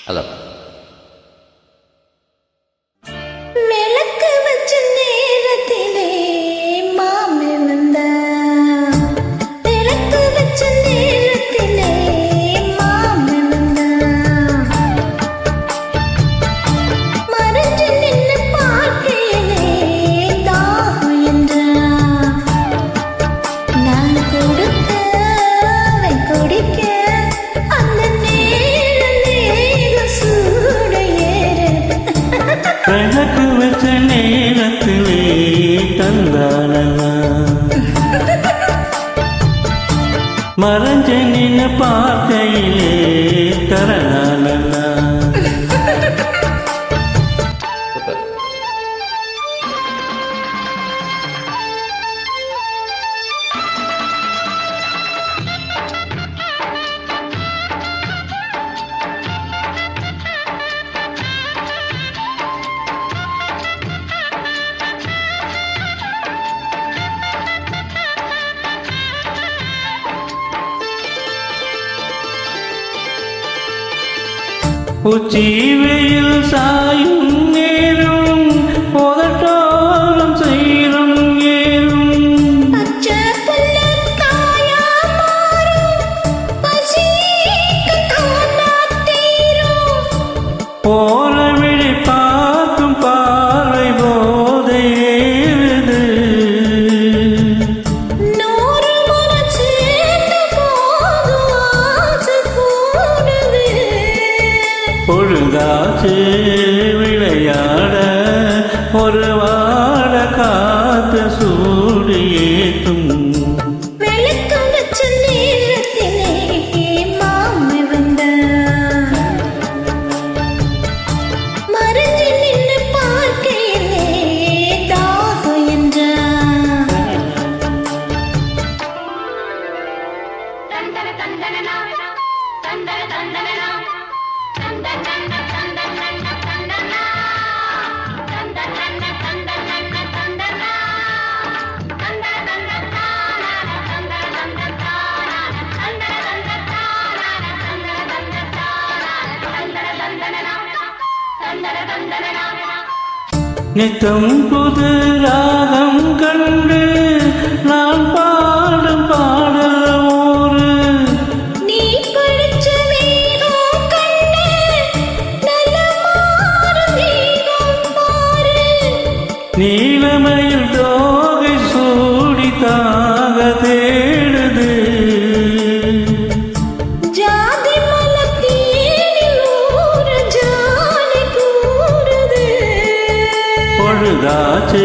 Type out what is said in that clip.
Hello. விளக்கு வச்ச நேரத்திலே தந்தானா மறைஞ்ச நின்னு பார்க்கையிலே தரணானா உச்சி வெயில் சாயும் நேரும் போதட்டோரம் செய்யும் ஏறும் போல விழி பார்க்கும் பார்வை போதை ஏறுது பொழுதாச்சு விளையாட ஒரு வாட காத்து சூடு ஏற்றும் நித்தம் புது ராகம் கண்டு நான் பாடும் பாடல் ஊரு நீலமயில் தோகை சூடித்தாக தேடுது பொழுதாச்சு